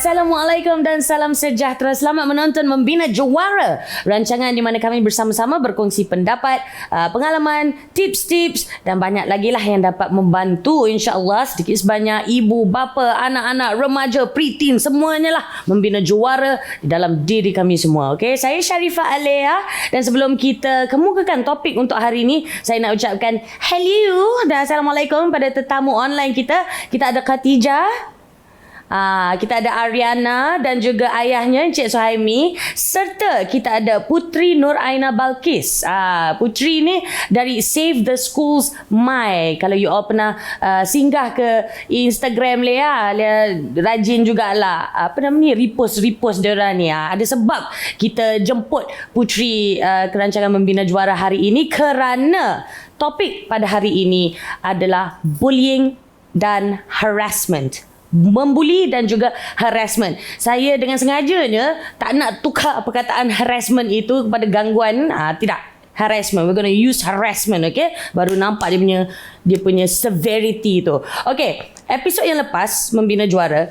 Assalamualaikum dan salam sejahtera. Selamat menonton Membina Jawara, rancangan di mana kami bersama-sama berkongsi pendapat, pengalaman, tips-tips dan banyak lagi lah yang dapat membantu insya-Allah sedikit sebanyak ibu, bapa, anak-anak, remaja, preteen, semuanya lah membina jawara di dalam diri kami semua. Okey, saya Sharifah Alea dan sebelum kita kemukakan topik untuk hari ini, saya nak ucapkan hello dan assalamualaikum pada tetamu online kita. Kita ada Khatijah, kita ada Ariana dan juga ayahnya Encik Suhaimi, serta kita ada Putri Nur Aina Balkis. Putri ni dari Save the Schools My. Kalau you all pernah singgah ke Instagram Lea rajin jugalah repost diorang ni. Ada sebab kita jemput Putri ke rancangan Membina Jawara hari ini kerana topik pada hari ini adalah bullying dan harassment. Membuli dan juga harassment. Saya dengan sengajanya tak nak tukar perkataan harassment itu kepada gangguan. Tidak. Harassment. We're going to use harassment. Okay? Baru nampak dia punya severity tu. Okay. Episod yang lepas Membina Jawara,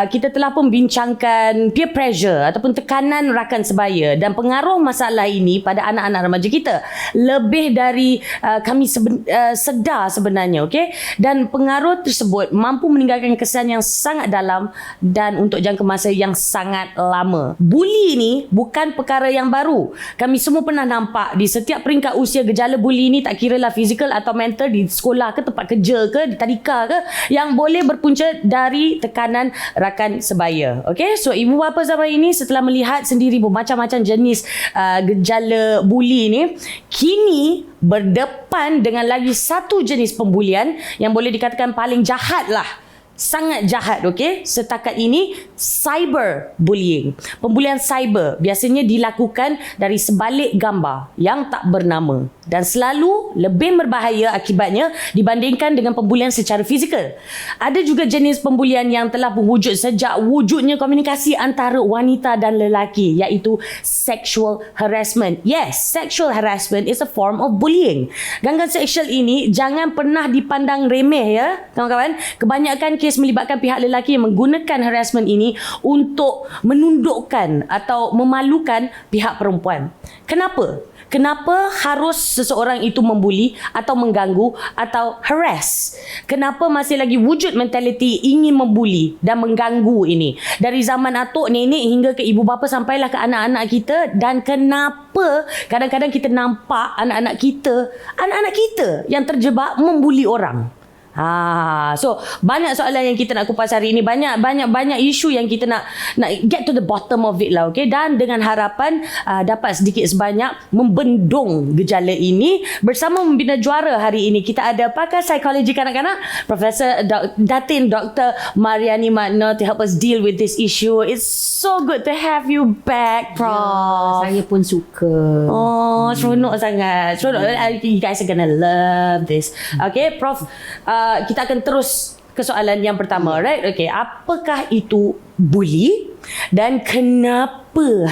kita telah pun bincangkan peer pressure ataupun tekanan rakan sebaya dan pengaruh masalah ini pada anak-anak remaja kita. Lebih dari kami sedar sebenarnya, okey? Dan pengaruh tersebut mampu meninggalkan kesan yang sangat dalam dan untuk jangka masa yang sangat lama. Buli ni bukan perkara yang baru. Kami semua pernah nampak di setiap peringkat usia gejala buli ni, tak kira lah fizikal atau mental, di sekolah ke, tempat kerja ke, di tadika ke, yang boleh berpunca dari tekanan rakan sebaya. Okey, so ibu bapa zaman ini setelah melihat sendiri bermacam-macam jenis gejala buli ni, kini berdepan dengan lagi satu jenis pembulian yang boleh dikatakan paling jahat lah. Sangat jahat, okey? Setakat ini, cyberbullying. Pembulian cyber biasanya dilakukan dari sebalik gambar yang tak bernama dan selalu lebih berbahaya akibatnya dibandingkan dengan pembulian secara fizikal. Ada juga jenis pembulian yang telah berwujud sejak wujudnya komunikasi antara wanita dan lelaki, iaitu sexual harassment. Yes, sexual harassment is a form of bullying. Gangguan seksual ini jangan pernah dipandang remeh ya, kawan-kawan. Kebanyakan kes melibatkan pihak lelaki yang menggunakan harassment ini untuk menundukkan atau memalukan pihak perempuan. Kenapa? Kenapa harus seseorang itu membuli atau mengganggu atau harass? Kenapa masih lagi wujud mentaliti ingin membuli dan mengganggu ini? Dari zaman atuk nenek hingga ke ibu bapa sampailah ke anak-anak kita. Dan kenapa kadang-kadang kita nampak anak-anak kita yang terjebak membuli orang? So banyak soalan yang kita nak kupas hari ini, banyak isu yang kita nak get to the bottom of it lah, okay? Dan dengan harapan dapat sedikit sebanyak membendung gejala ini. Bersama Membina Jawara hari ini kita ada pakar psikologi kanak-kanak, Profesor Datin Dr. Mariani Magno to help us deal with this issue. It's so good to have you back, Prof. Saya pun suka. Seronok sangat. You guys are gonna love this. Okay, Prof, kita akan terus ke soalan yang pertama, right? Okay, apakah itu bully dan kenapa?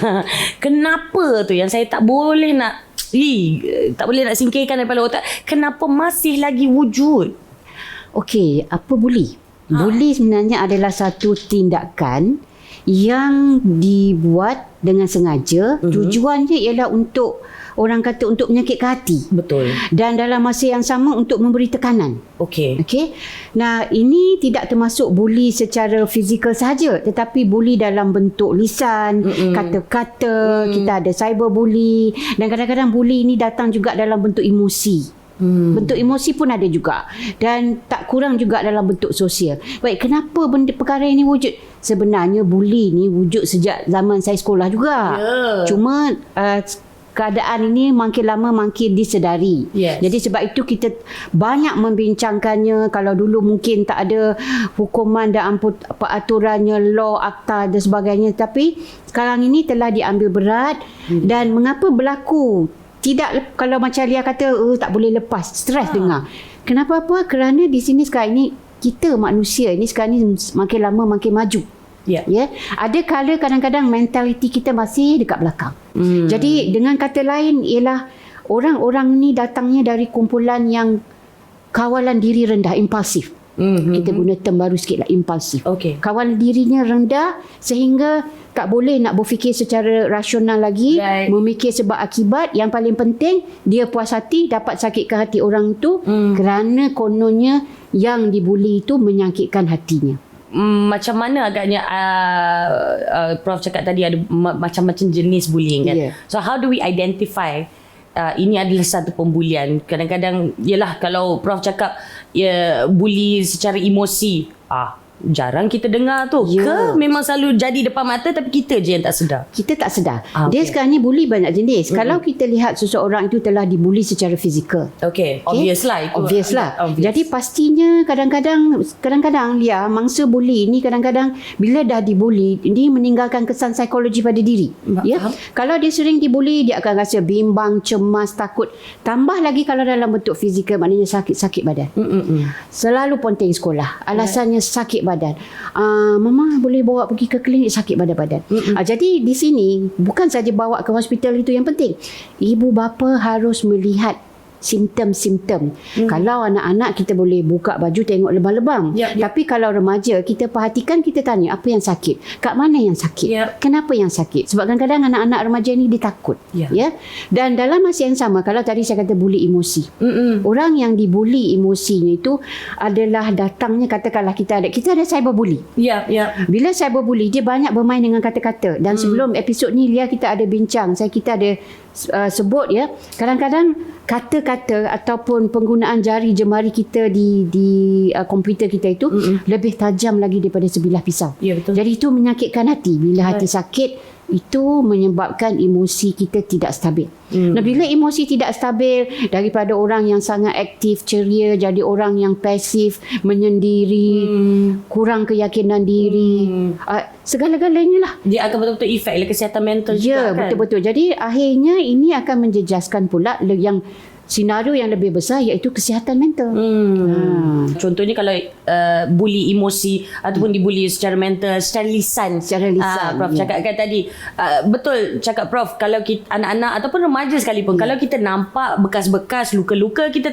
Kenapa tu yang saya tak boleh nak singkirkan daripada otak. Kenapa masih lagi wujud? Okey, apa bully? Bully sebenarnya adalah satu tindakan yang dibuat dengan sengaja. Tujuannya ialah untuk menyakitkan hati. Betul. Dan dalam masa yang sama untuk memberi tekanan. Okey. Nah, ini tidak termasuk bully secara fizikal sahaja, tetapi bully dalam bentuk lisan, kata-kata. Kita ada cyberbully dan kadang-kadang bully ini datang juga dalam bentuk emosi. Bentuk emosi pun ada juga, dan tak kurang juga dalam bentuk sosial. Baik, kenapa perkara ini wujud? Sebenarnya bully ni wujud sejak zaman saya sekolah juga. Cuma keadaan ini makin lama makin disedari. Jadi sebab itu kita banyak membincangkannya. Kalau dulu mungkin tak ada hukuman dan aturannya, law, akta dan sebagainya, tapi sekarang ini telah diambil berat. Dan mengapa berlaku? Tidak, kalau macam Lia kata tak boleh lepas, stres dengar. Kenapa? Kerana di sini sekarang ini kita manusia ini sekarang ni makin lama makin maju. Ada kala kadang-kadang mentaliti kita masih dekat belakang. Jadi dengan kata lain ialah orang-orang ni datangnya dari kumpulan yang kawalan diri rendah, impulsif. Kita guna term baru sikit lah, impulsif. Okey. Kawal dirinya rendah sehingga tak boleh nak berfikir secara rasional lagi, Right. memikir sebab akibat. Yang paling penting, dia puas hati dapat sakitkan hati orang tu kerana kononnya yang dibuli itu menyakitkan hatinya. Macam mana agaknya Prof cakap tadi ada macam-macam jenis bullying kan. Yeah. So how do we identify ini adalah satu pembulian? Kadang-kadang yalah, kalau Prof cakap bully secara emosi, jarang kita dengar tu. Ke memang selalu jadi depan mata tapi kita je yang tak sedar? Kita tak sedar. Dia Okay. sekarang ni bully banyak jenis. Kalau kita lihat seseorang itu telah dibuli secara fizikal. Okay, obvious lah itu. Obvious lah. Obvious. Jadi pastinya kadang-kadang Lia, mangsa bully ni kadang-kadang bila dah dibuli, dia meninggalkan kesan psikologi pada diri. Ya. Kalau dia sering dibuli, dia akan rasa bimbang, cemas, takut. Tambah lagi kalau dalam bentuk fizikal, maknanya sakit badan. Selalu ponteng sekolah. Alasannya sakit badan. Mama boleh bawa pergi ke klinik, sakit badan. Jadi di sini bukan saja bawa ke hospital itu yang penting. Ibu bapa harus melihat simptom-simptom. Kalau anak-anak kita boleh buka baju tengok lebam-lebam. Tapi kalau remaja kita perhatikan, kita tanya apa yang sakit? Kat mana yang sakit? Kenapa yang sakit? Sebab kadang-kadang anak-anak remaja ni dia takut. Ya. Dan dalam masa yang sama, kalau tadi saya kata bully emosi. Orang yang dibuli emosinya itu adalah datangnya, katakanlah kita ada cyberbully. Bila cyberbully, dia banyak bermain dengan kata-kata. Dan sebelum episod ni Lia kita ada bincang, kita ada sebut ya, kadang-kadang kata-kata ataupun penggunaan jari jemari kita di komputer kita itu lebih tajam lagi daripada sebilah pisau. Ya, betul. Jadi itu menyakitkan hati. Bila hati sakit, itu menyebabkan emosi kita tidak stabil. Nah, bila emosi tidak stabil, daripada orang yang sangat aktif, ceria, jadi orang yang pasif, menyendiri, kurang keyakinan diri, segala-galanya lah. Dia akan betul-betul efek le kesihatan mental juga kan. Betul-betul. Jadi akhirnya ini akan menjejaskan pula yang senario yang lebih besar, iaitu kesihatan mental. Contohnya kalau bully emosi ataupun dibuli secara mental, secara lisan. Prof cakapkan tadi. Betul cakap Prof, kalau kita, anak-anak ataupun remaja sekalipun, kalau kita nampak bekas-bekas luka-luka, kita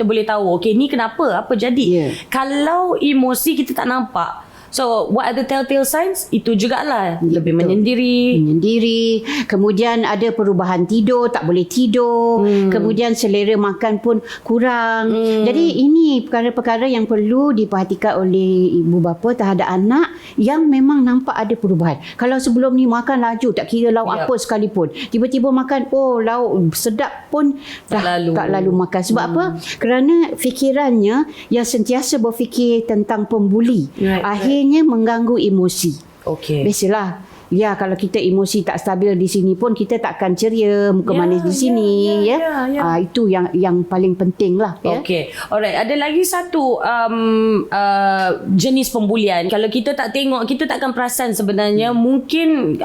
boleh tahu okey ni kenapa, apa jadi. Kalau emosi kita tak nampak, so what are the telltale signs? Itu jugalah lebih menyendiri. Kemudian ada perubahan tidur, tak boleh tidur. Kemudian selera makan pun kurang. Jadi ini perkara-perkara yang perlu diperhatikan oleh ibu bapa terhadap anak yang memang nampak ada perubahan. Kalau sebelum ni makan laju, tak kira lauk apa sekalipun, tiba-tiba makan lauk sedap pun tak lalu makan. Sebab apa? Kerana fikirannya yang sentiasa berfikir tentang pembuli, akhirnya mengganggu emosi. Biasalah. Ya, kalau kita emosi tak stabil di sini pun, kita takkan ceria, muka manis di sini. Itu yang paling penting lah. Okay. Alright. Ada lagi satu jenis pembulian. Kalau kita tak tengok, kita takkan perasan sebenarnya. Mungkin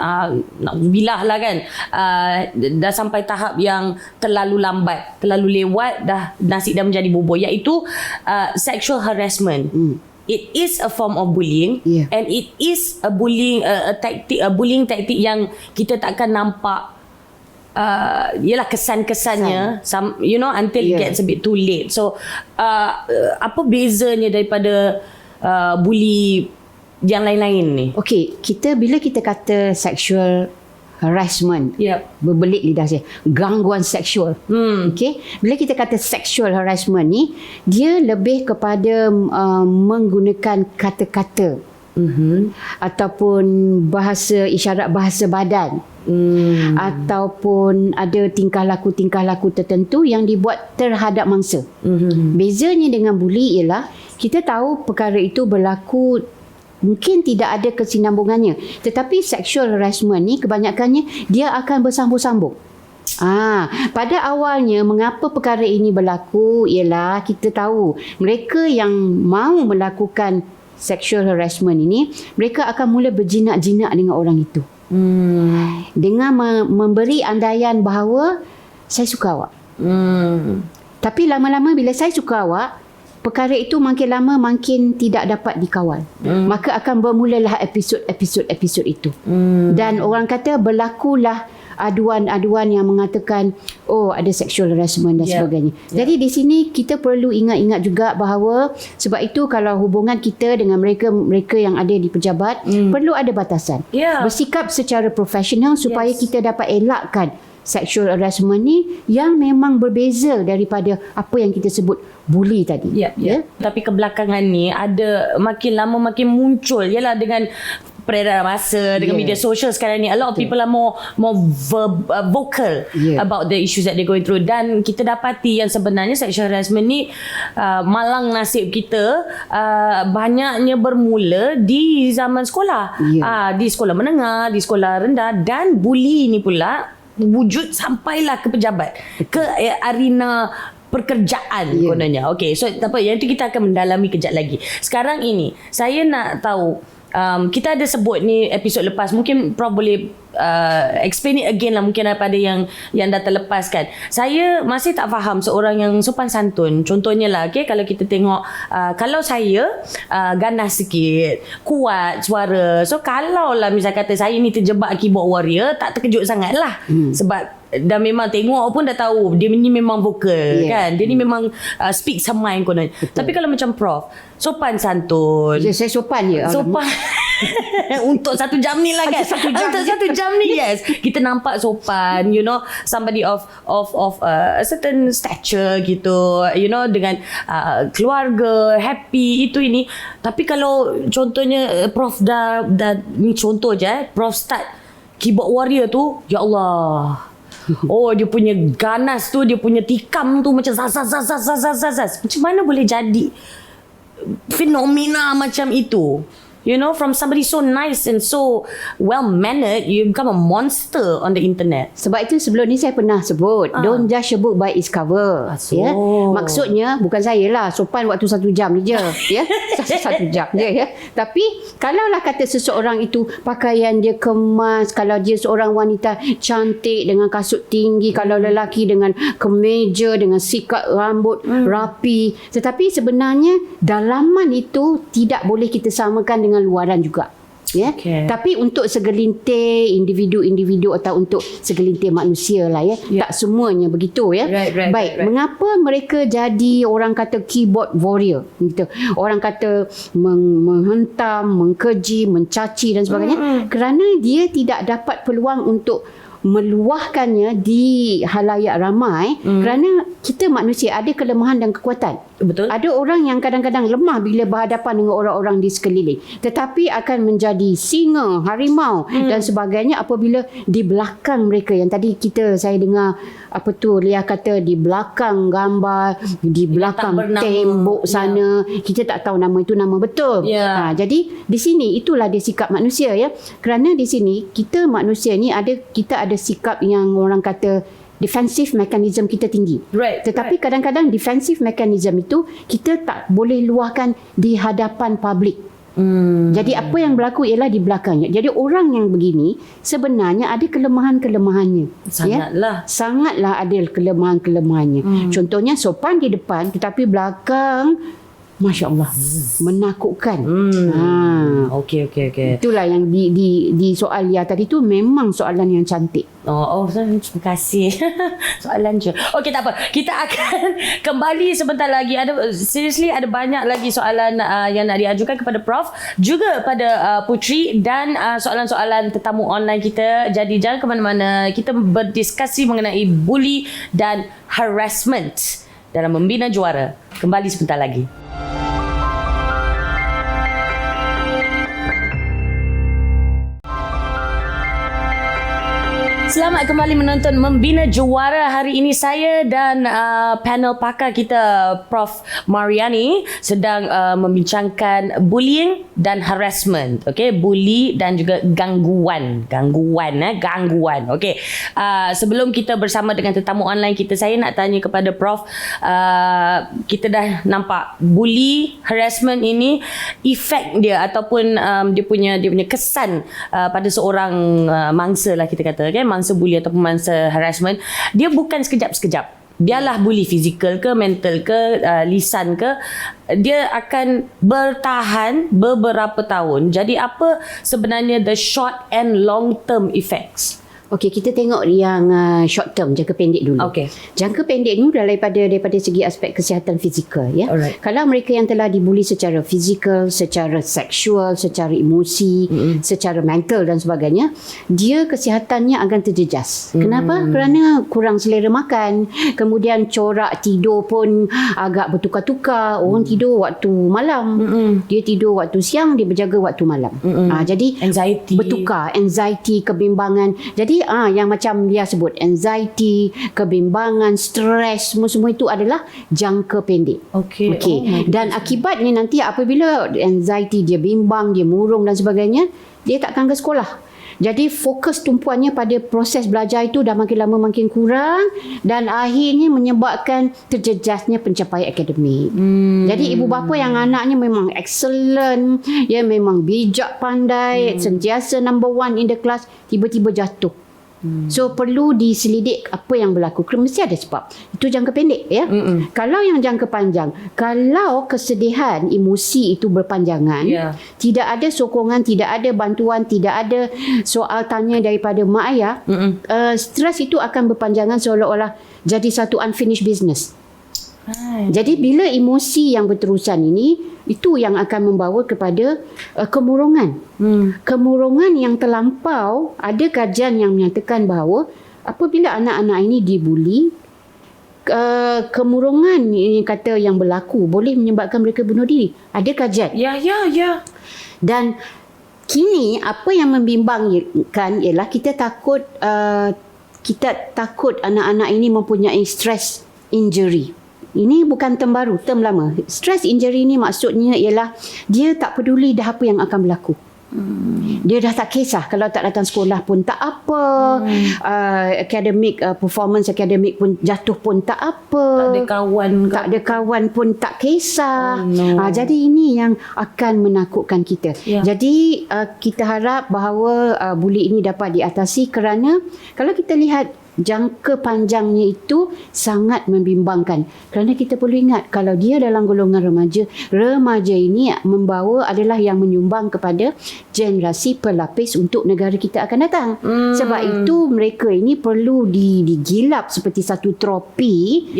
na'udzubillah lah kan, dah sampai tahap yang terlalu lambat, terlalu lewat, nasi dah menjadi bubur, iaitu sexual harassment. It is a form of bullying, and it is a bullying bullying tactic yang kita takkan nampak ialah kesan-kesannya until it gets a bit too late. So apa bezanya daripada bully yang lain-lain ni? Okey, bila kita kata sexual harassment, berbelit lidah saya, gangguan seksual. Okey, bila kita kata sexual harassment ni, dia lebih kepada menggunakan kata-kata ataupun bahasa isyarat, bahasa badan, ataupun ada tingkah laku tertentu yang dibuat terhadap mangsa. Bezanya dengan bully ialah kita tahu perkara itu berlaku, mungkin tidak ada kesinambungannya, tetapi sexual harassment ni kebanyakannya dia akan bersambung-sambung. Pada awalnya mengapa perkara ini berlaku ialah kita tahu mereka yang mahu melakukan sexual harassment ini, mereka akan mula berjinak-jinak dengan orang itu. Dengan memberi andaian bahawa saya suka awak. Tapi lama-lama bila saya suka awak, perkara itu makin lama makin tidak dapat dikawal. Maka akan bermulalah episod-episod itu. Dan orang kata berlakulah aduan-aduan yang mengatakan ada sexual harassment dan sebagainya. Jadi di sini kita perlu ingat-ingat juga bahawa sebab itu kalau hubungan kita dengan mereka yang ada di pejabat perlu ada batasan. Bersikap secara profesional supaya kita dapat elakkan sexual harassment ni yang memang berbeza daripada apa yang kita sebut bully tadi. Tapi kebelakangan ni ada makin lama makin muncul ialah dengan peredaran masa dengan media sosial sekarang ni, a lot of people are more vocal about the issues that they're going through, dan kita dapati yang sebenarnya sexual harassment ni malang nasib kita banyaknya bermula di zaman sekolah, di sekolah menengah, di sekolah rendah, dan bully ni pula wujud sampailah ke pejabat, ke arena pekerjaan kononnya. Okay, so tak apa, yang tu kita akan mendalami kejap lagi. Sekarang ini saya nak tahu, kita ada sebut ni episod lepas, mungkin Prof boleh explain it again lah, mungkin daripada yang dah terlepas kan. Saya masih tak faham seorang yang sopan santun. Contohnya lah, okay, kalau kita tengok kalau saya ganas sikit, kuat suara, so kalau lah misal kata saya ni terjebak keyboard warrior, tak terkejut sangat lah. Sebab dah memang tengok pun dah tahu dia ni memang vokal kan, dia ni memang speak some mind konon. Tapi kalau macam Prof, sopan santun, saya sopan je, sopan untuk 1 jam ni lah kan, untuk 1 jam ni, yes, kita nampak sopan, you know, somebody of a certain stature gitu, you know, dengan keluarga, happy, itu ini. Tapi kalau contohnya Prof dah ni contoh je, Prof start keyboard warrior tu, ya Allah, dia punya ganas tu, dia punya tikam tu macam zaz. Macam mana boleh jadi fenomena macam itu? You know, from somebody so nice and so well-mannered, you become a monster on the internet. Sebab itu sebelum ni saya pernah sebut, don't judge a book by its cover. Maksudnya, bukan saya lah, sopan waktu 1 jam ni je. 1 jam je. Tapi, kalaulah kata seseorang itu pakaian dia kemas, kalau dia seorang wanita cantik dengan kasut tinggi, kalau lelaki dengan kemeja, dengan sikat rambut rapi. Tetapi sebenarnya, dalaman itu tidak boleh kita samakan dengan luaran juga. Tapi untuk segelintir individu atau untuk segelintir manusia lah tak semuanya begitu Baik, mengapa mereka jadi orang kata keyboard warrior gitu. Orang kata menghentam, mengkeji, mencaci dan sebagainya, kerana dia tidak dapat peluang untuk meluahkannya di halayak ramai, kerana kita manusia ada kelemahan dan kekuatan. Betul. Ada orang yang kadang-kadang lemah bila berhadapan dengan orang-orang di sekeliling, tetapi akan menjadi singa, harimau dan sebagainya apabila di belakang mereka, yang tadi saya dengar Lia kata di belakang gambar, di belakang tembok sana, kita tak tahu nama itu nama betul. Jadi di sini itulah dia sikap manusia kerana di sini kita manusia ni kita ada sikap yang orang kata defensive mechanism kita tinggi. Tetapi kadang-kadang defensive mechanism itu kita tak boleh luahkan di hadapan publik. Jadi apa yang berlaku ialah di belakangnya. Jadi orang yang begini sebenarnya ada kelemahan-kelemahannya. Sangatlah ada kelemahan-kelemahannya. Contohnya sopan di depan tetapi belakang, Masya Allah, menakutkan. Okey. Itulah yang di soal Lia tadi tu memang soalan yang cantik. Terima kasih. Soalan je. Okey, tak apa. Kita akan kembali sebentar lagi. Seriously ada banyak lagi soalan yang nak diajukan kepada Prof, juga pada Putri, dan soalan-soalan tetamu online kita. Jadi jangan ke mana-mana. Kita berdiskusi mengenai bully dan harassment dalam Membina Juara. Kembali sebentar lagi. Selamat kembali menonton Membina Juara. Hari ini saya dan panel pakar kita, Prof Mariani, sedang membincangkan bullying dan harassment. Okay, bully dan juga gangguan. Okay. Sebelum kita bersama dengan tetamu online kita, saya nak tanya kepada Prof. Kita dah nampak bully, harassment ini, efek dia ataupun dia punya kesan pada seorang mangsa lah kita kata, okay? Mangsa bully ataupun mangsa harassment, dia bukan sekejap-sekejap. Biarlah bully fizikal ke, mental ke, lisan ke, dia akan bertahan beberapa tahun. Jadi apa sebenarnya the short and long term effects? Okey, kita tengok yang short term, jangka pendek dulu. Okey. Jangka pendek ni daripada segi aspek kesihatan fizikal ya. Alright. Kalau mereka yang telah dibuli secara fizikal, secara seksual, secara emosi, secara mental dan sebagainya, dia kesihatannya akan terjejas. Kenapa? Kerana kurang selera makan, kemudian corak tidur pun agak bertukar-tukar. Orang tidur waktu malam, dia tidur waktu siang, dia berjaga waktu malam. Jadi Anxiety. bertukar, anxiety, kebimbangan. Jadi yang macam dia sebut, anxiety, kebimbangan, stres, semua itu adalah jangka pendek. Okey. Okey. Oh my Dan akibatnya nanti apabila anxiety dia bimbang, dia murung dan sebagainya, dia takkan ke sekolah. Jadi fokus tumpuannya pada proses belajar itu dah makin lama makin kurang dan akhirnya menyebabkan terjejasnya pencapaian akademik. Jadi ibu bapa yang anaknya memang excellent, ya memang bijak pandai, sentiasa number one in the class, tiba-tiba jatuh. So perlu diselidik apa yang berlaku. Mesti ada sebab. Itu jangka pendek ya. Kalau yang jangka panjang, kalau kesedihan, emosi itu berpanjangan, tidak ada sokongan, tidak ada bantuan, tidak ada soal tanya daripada mak ayah, stres itu akan berpanjangan seolah-olah jadi satu unfinished business. Jadi bila emosi yang berterusan ini, itu yang akan membawa kepada kemurungan. Kemurungan yang terlampau, ada kajian yang menyatakan bahawa apabila anak-anak ini dibuli, kemurungan ini kata yang berlaku boleh menyebabkan mereka bunuh diri. Ada kajian. Ya. Dan kini apa yang membimbangkan ialah kita takut anak-anak ini mempunyai stress injury. Ini bukan term baru, term lama. Stress injury ni maksudnya ialah dia tak peduli dah apa yang akan berlaku. Dia dah tak kisah kalau tak datang sekolah pun tak apa. Academic performance akademik pun jatuh pun tak apa. Tak ada kawan pun tak kisah. Jadi ini yang akan menakutkan kita. Jadi kita harap bahawa buli ini dapat diatasi kerana kalau kita lihat jangka panjangnya itu sangat membimbangkan. Kerana kita perlu ingat kalau dia dalam golongan remaja ini membawa adalah yang menyumbang kepada generasi pelapis untuk negara kita akan datang. Sebab itu mereka ini perlu digilap seperti satu trofi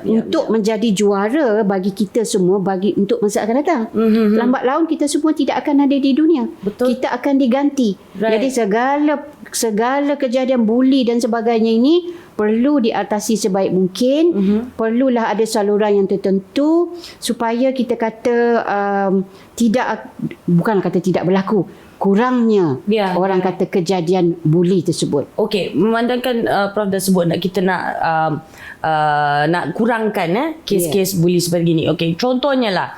untuk menjadi juara bagi kita semua untuk masa akan datang. Lambat laun kita semua tidak akan ada di dunia. Betul. Kita akan diganti. Jadi segala kejadian buli dan sebagainya ini perlu diatasi sebaik mungkin. Perlulah ada saluran yang tertentu supaya kita kata bukan kata tidak berlaku, kurangnya orang kata kejadian buli tersebut. Okey, memandangkan Prof dah sebut kita nak kurangkan kes-kes buli seperti ini. Okey, contohnya lah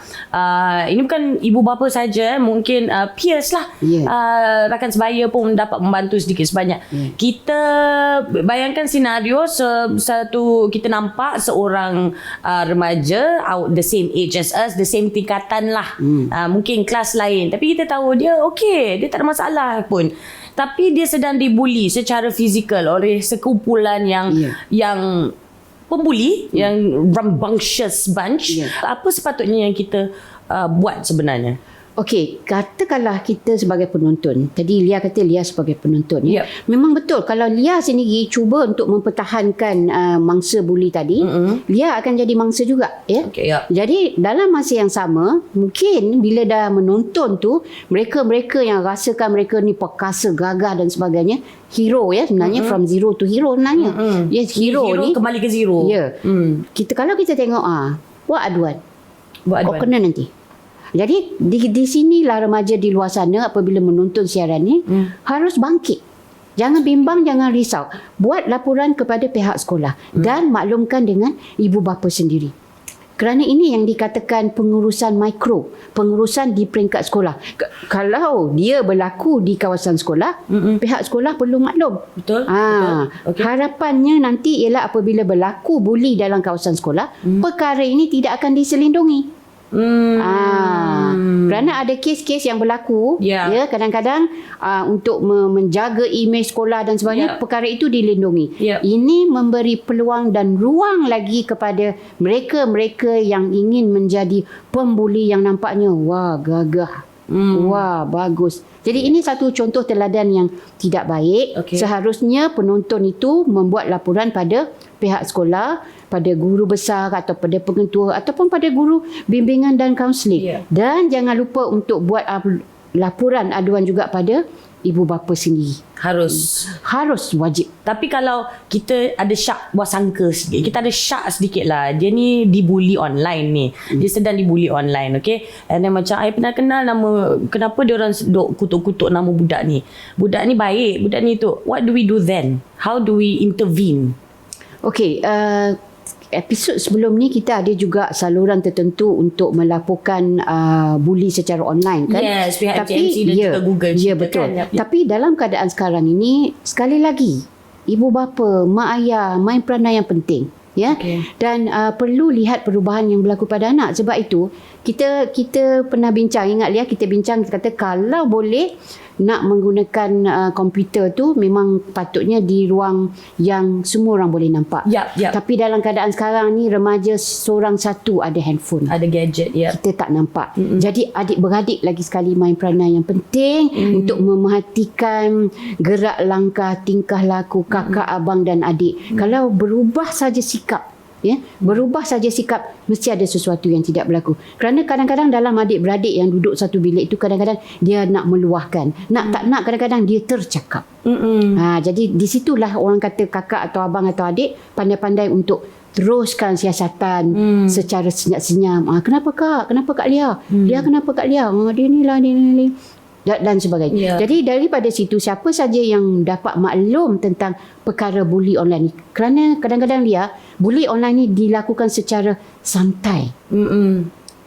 ini bukan ibu bapa saja, mungkin peers lah, rakan sebaya pun dapat membantu sedikit sebanyak. Kita bayangkan senario satu, kita nampak seorang remaja the same age as us, the same tingkatan lah, mungkin kelas lain, tapi kita tahu dia okey, dia tak ada masalah pun, tapi dia sedang dibuli secara fizikal oleh sekumpulan yang pembuli, yang rambunctious bunch. Apa sepatutnya yang kita buat sebenarnya? Okey, katakanlah kita sebagai penonton. Tadi Lia kata Lia sebagai penonton. Memang betul. Kalau Lia sendiri cuba untuk mempertahankan mangsa buli tadi, Lia akan jadi mangsa juga. Jadi dalam masa yang sama, mungkin bila dah menonton tu, mereka yang rasakan mereka ni perkasa, gagah dan sebagainya, hero sebenarnya, from zero to hero sebenarnya. Hero ni kembali ke zero. Kalau kita tengok buat aduan. Kena nanti. Jadi di sinilah remaja di luar sana apabila menonton siaran ni harus bangkit. Jangan bimbang, jangan risau. Buat laporan kepada pihak sekolah dan maklumkan dengan ibu bapa sendiri. Kerana ini yang dikatakan pengurusan mikro, pengurusan di peringkat sekolah. Kalau dia berlaku di kawasan sekolah, pihak sekolah perlu maklum. Betul. Okay. Harapannya nanti ialah apabila berlaku buli dalam kawasan sekolah, perkara ini tidak akan diselindungi. Kerana ada kes-kes yang berlaku kadang-kadang untuk menjaga imej sekolah dan sebagainya, perkara itu dilindungi. Ini memberi peluang dan ruang lagi kepada mereka-mereka yang ingin menjadi pembuli yang nampaknya gagah, Wah, bagus. Jadi ini satu contoh teladan yang tidak baik. Okey. Seharusnya penonton itu membuat laporan pada pihak sekolah, pada guru besar atau pada pengetua ataupun pada guru bimbingan dan kaunseling. Ya. Dan jangan lupa untuk buat laporan aduan juga pada ibu bapa sendiri. Harus wajib. Tapi kalau kita ada syak buat sangka sikit, kita ada syak sedikit lah, dia ni dibuli online ni, dia sedang dibuli online, okay. And then macam I pernah kenal nama, kenapa dia orang duk kutuk-kutuk nama budak ni baik, budak ni tu, what do we do then? How do we intervene? Okey, episod sebelum ni kita ada juga saluran tertentu untuk melaporkan buli secara online kan. Yes, pihak MCMC dan juga Google. Ya, cerita betul. kan? Yap. Tapi dalam keadaan sekarang ini, sekali lagi, ibu bapa, mak ayah main peranan yang penting. Ya. Okay. Dan perlu lihat perubahan yang berlaku pada anak. Sebab itu kita pernah bincang, ingat Lia, kita bincang, kita kata kalau boleh nak menggunakan komputer tu memang patutnya di ruang yang semua orang boleh nampak. Yap. Tapi dalam keadaan sekarang ni remaja seorang satu ada handphone. Ada gadget, ya. Kita tak nampak. Jadi adik-beradik lagi sekali main peranan yang penting untuk memerhatikan gerak langkah, tingkah laku kakak, abang dan adik. Kalau berubah saja sikap, berubah saja sikap, mesti ada sesuatu yang tidak berlaku. Kerana kadang-kadang dalam adik-beradik yang duduk satu bilik itu, kadang-kadang dia nak meluahkan, tak nak, kadang-kadang dia tercakap. Jadi di situlah orang kata kakak atau abang atau adik pandai-pandai untuk teruskan siasatan secara senyap-senyap. Kenapa Kak Lia? Lia kenapa Kak Lia? Dia ni lah, dan sebagainya. Jadi daripada situ, siapa saja yang dapat maklum tentang perkara buli online ni, kerana kadang-kadang Lia, buli online ni dilakukan secara santai,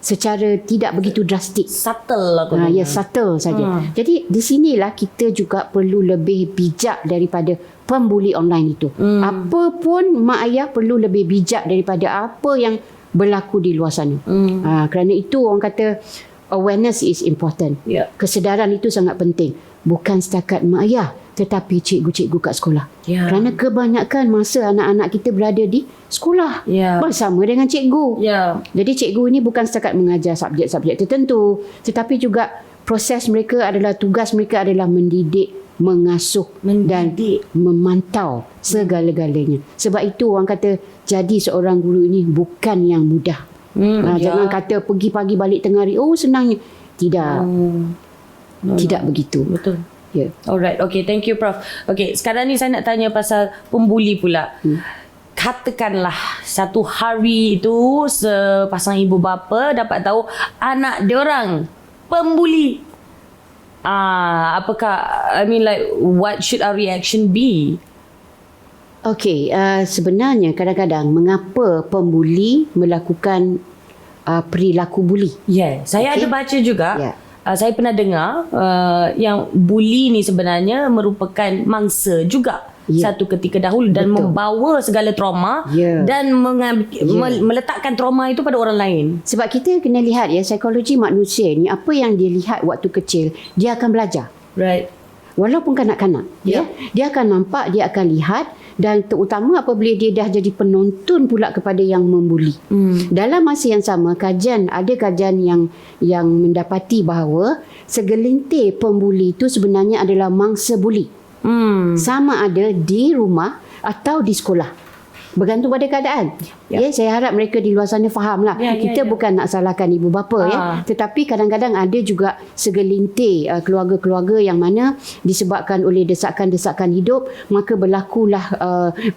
secara tidak begitu drastik, Subtle lah. subtle saja. Jadi di sinilah kita juga perlu lebih bijak daripada pembuli online itu. Apa pun mak ayah perlu lebih bijak daripada apa yang berlaku di luar sana. Kerana itu orang kata awareness is important. Kesedaran itu sangat penting. Bukan setakat mak ayah, tetapi cikgu-cikgu kat sekolah. Kerana kebanyakan masa anak-anak kita berada di sekolah bersama dengan cikgu. Jadi cikgu ini bukan setakat mengajar subjek-subjek tertentu, tetapi juga proses mereka adalah, tugas mereka adalah mendidik, mengasuh dan memantau segala-galanya. Sebab itu orang kata jadi seorang guru ini bukan yang mudah. Jangan kata pergi pagi balik tengah hari, senangnya. Tidak. Tidak begitu. Betul. Ya. Alright, okay, thank you Prof. Okay, sekarang ni saya nak tanya pasal pembuli pula. Katakanlah satu hari itu sepasang ibu bapa dapat tahu anak diorang pembuli. Apakah, what should our reaction be? Okey, sebenarnya kadang-kadang mengapa pembuli melakukan perilaku buli? Saya ada baca juga. Saya pernah dengar yang buli ni sebenarnya merupakan mangsa juga satu ketika dahulu dan membawa segala trauma dan meletakkan trauma itu pada orang lain. Sebab kita kena lihat psikologi manusia ni, apa yang dia lihat waktu kecil, dia akan belajar. Right. Walaupun kanak-kanak, dia akan nampak, dia akan lihat, dan terutama apabila dia dah jadi penonton pula kepada yang membuli. Dalam masa yang sama, ada kajian yang mendapati bahawa segelintir pembuli itu sebenarnya adalah mangsa buli. Sama ada di rumah atau di sekolah. Bergantung pada keadaan. Saya harap mereka di luar sana fahamlah. Kita bukan nak salahkan ibu bapa tetapi kadang-kadang ada juga segelintir keluarga-keluarga yang mana disebabkan oleh desakan-desakan hidup, maka berlakulah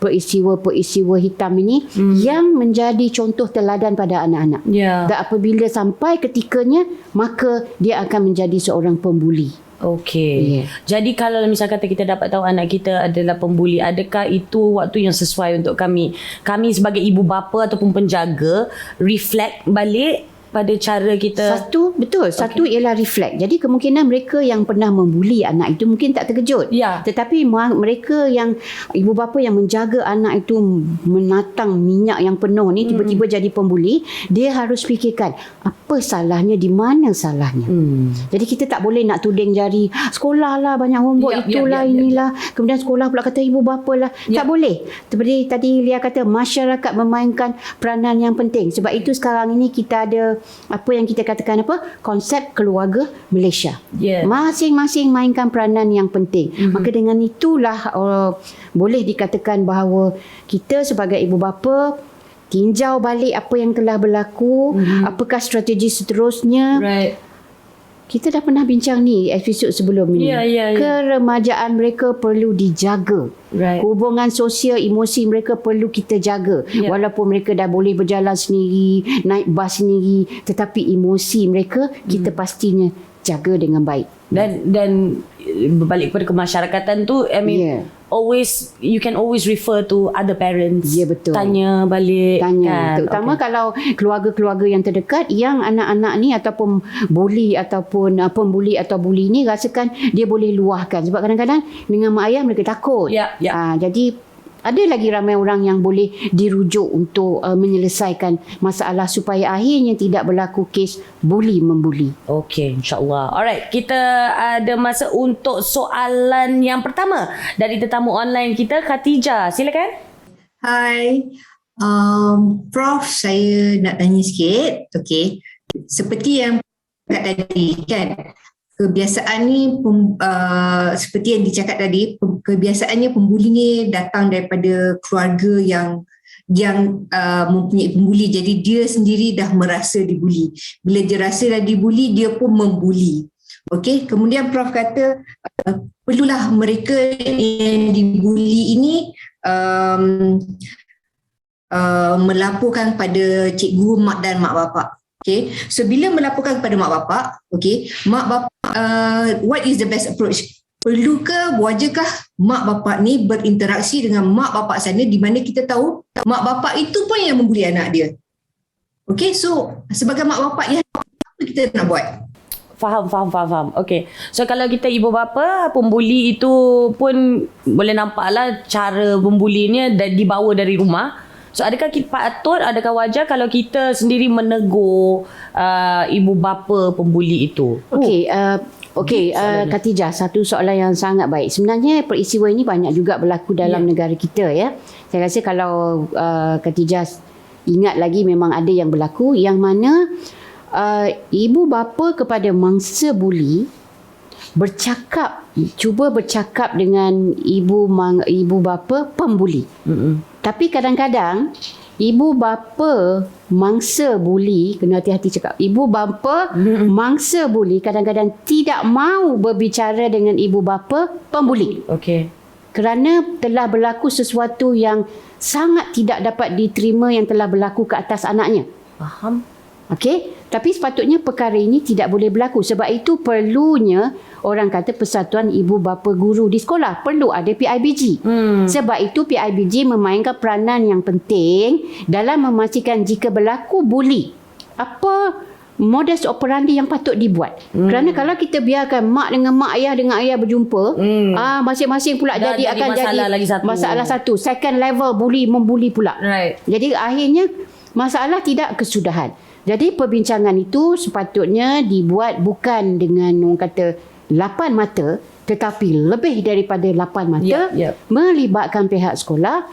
peristiwa-peristiwa hitam ini yang menjadi contoh teladan pada anak-anak. Dan apabila sampai ketikanya, maka dia akan menjadi seorang pembuli. Okey. Jadi kalau misal kata kita dapat tahu anak kita adalah pembuli, adakah itu waktu yang sesuai untuk kami sebagai ibu bapa ataupun penjaga reflect balik pada cara kita? Satu ialah reflect. Jadi kemungkinan mereka yang pernah membuli anak itu mungkin tak terkejut. Tetapi mereka yang ibu bapa yang menjaga anak itu menatang minyak yang penuh ni tiba-tiba jadi pembuli, dia harus fikirkan apa salahnya, di mana salahnya. Jadi kita tak boleh nak tuding jari, sekolah lah banyak homework, inilah. Kemudian sekolah pula kata ibu bapa lah. Tak boleh. Seperti tadi Lia kata, masyarakat memainkan peranan yang penting. Sebab itu sekarang ini kita ada apa yang kita katakan konsep keluarga Malaysia. Yeah. Masing-masing mainkan peranan yang penting. Maka dengan itulah boleh dikatakan bahawa kita sebagai ibu bapa tinjau balik apa yang telah berlaku, apakah strategi seterusnya. Right. Kita dah pernah bincang ni episod sebelum ni. Keremajaan mereka perlu dijaga. Right. Hubungan sosial, emosi mereka perlu kita jaga. Walaupun mereka dah boleh berjalan sendiri, naik bas sendiri, tetapi emosi mereka kita pastinya jaga dengan baik. Dan berbalik kepada kemasyarakatan tu, I mean, always you can always refer to other parents. Ya, betul. Tanya balik. Kan? Terutama kalau keluarga-keluarga yang terdekat yang anak-anak ni ataupun bully ataupun pembuli atau buli ni rasakan dia boleh luahkan. Sebab kadang-kadang dengan mak ayah mereka takut. Jadi ada lagi ramai orang yang boleh dirujuk untuk menyelesaikan masalah supaya akhirnya tidak berlaku kes bully membuli. Okey, insyaAllah. Alright, kita ada masa untuk soalan yang pertama dari tetamu online kita, Khatijah. Silakan. Hai, Prof, saya nak tanya sikit. Okey, seperti yang tadi kan, kebiasaan ni seperti yang dicakap tadi, kebiasaannya pembuli ni datang daripada keluarga yang mempunyai pembuli, jadi dia sendiri dah merasa dibuli. Bila dia rasa dah dibuli, dia pun membuli. Okey, kemudian Prof kata perlulah mereka yang dibuli ini melaporkan pada cikgu, mak dan mak bapak. Okay, so bila melaporkan kepada mak bapak, okay, mak bapak, what is the best approach? Perlu ke, wajarkah mak bapak ni berinteraksi dengan mak bapak sana, di mana kita tahu mak bapak itu pun yang membuli anak dia. Okay, so sebagai mak bapak, apa kita nak buat? Faham. Okay. So kalau kita ibu bapa, pembuli itu pun boleh nampaklah cara pembulinya dibawa dari rumah. So adakah kita patut, adakah wajar kalau kita sendiri menegur ibu bapa pembuli itu? Okey, Khatijah, satu soalan yang sangat baik. Sebenarnya peristiwa ini banyak juga berlaku dalam negara kita, ya. Saya rasa kalau Khatijah ingat lagi, memang ada yang berlaku yang mana ibu bapa kepada mangsa buli cuba bercakap dengan ibu bapa pembuli. Tapi kadang-kadang ibu bapa mangsa buli, kena hati-hati cakap, ibu bapa mangsa buli kadang-kadang tidak mahu berbicara dengan ibu bapa pembuli. Okey. Kerana telah berlaku sesuatu yang sangat tidak dapat diterima yang telah berlaku ke atas anaknya. Faham. Okey, tapi sepatutnya perkara ini tidak boleh berlaku. Sebab itu perlunya orang kata Persatuan Ibu Bapa Guru di sekolah perlu ada PIBG. Sebab itu PIBG memainkan peranan yang penting dalam memastikan jika berlaku buli, apa modus operandi yang patut dibuat. Kerana kalau kita biarkan mak dengan mak, ayah dengan ayah berjumpa, masing-masing pula Dah jadi akan jadi masalah satu. Second level membuli pula. Right. Jadi akhirnya masalah tidak kesudahan. Jadi perbincangan itu sepatutnya dibuat bukan dengan orang kata 8 mata, tetapi lebih daripada 8 mata, melibatkan pihak sekolah,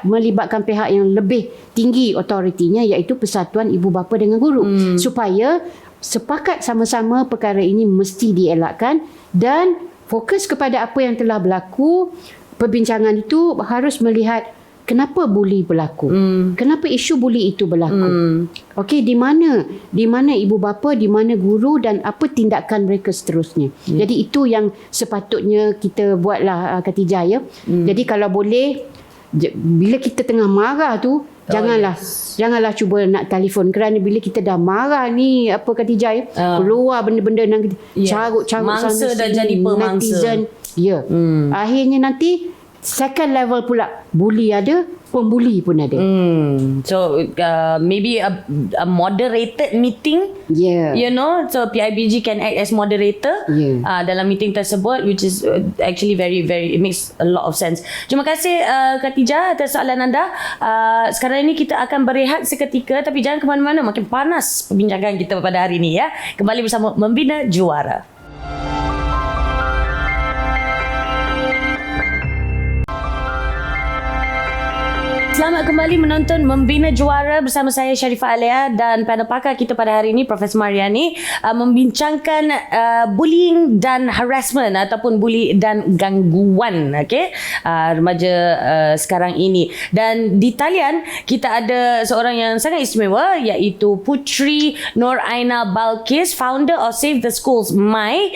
melibatkan pihak yang lebih tinggi otoritinya, iaitu Persatuan Ibu Bapa dengan Guru, supaya sepakat sama-sama perkara ini mesti dielakkan dan fokus kepada apa yang telah berlaku. Perbincangan itu harus melihat kenapa buli berlaku? Kenapa isu buli itu berlaku? Okey, di mana ibu bapa, di mana guru dan apa tindakan mereka seterusnya. Jadi itu yang sepatutnya kita buatlah, Khatijah, ya. Jadi kalau boleh, bila kita tengah marah tu, janganlah cuba nak telefon, kerana bila kita dah marah ni, apa Khatijah, ya, keluar benda-benda yang carut-carut mangsa sana dah sini, jadi pemangsa. netizen. Akhirnya nanti second level pula, bully ada, pembuli pun ada. So maybe a moderated meeting, you know, so PIBG can act as moderator dalam meeting tersebut, which is actually very it makes a lot of sense. Terima kasih Khatijah atas soalan anda. Sekarang ini kita akan berehat seketika, tapi jangan ke mana-mana, makin panas perbincangan kita pada hari ini, ya. Kembali bersama Membina Juara. Selamat kembali menonton Membina Juara bersama saya Sharifah Alia dan panel pakar kita pada hari ini Profesor Mariani membincangkan bullying dan harassment ataupun bully dan gangguan remaja sekarang ini. Dan di talian kita ada seorang yang sangat istimewa iaitu Putri Nur Aina Balkis, founder of Save the Schools My,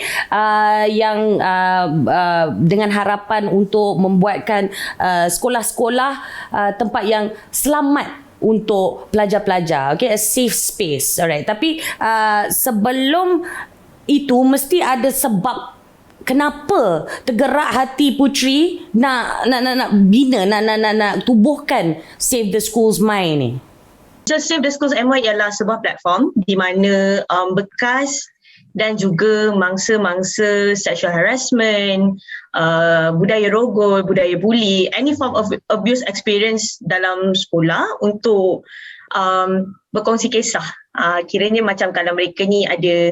yang dengan harapan untuk membuatkan sekolah-sekolah tempat yang selamat untuk pelajar-pelajar, a safe space. Alright, tapi sebelum itu mesti ada sebab kenapa tergerak hati Putri nak bina, nak tubuhkan Save the Schools My ni. So Save the Schools MY ialah sebuah platform di mana bekas dan juga mangsa-mangsa sexual harassment, budaya rogol, budaya bully, any form of abuse experience dalam sekolah untuk berkongsi kisah. Kiranya macam kalau mereka ni ada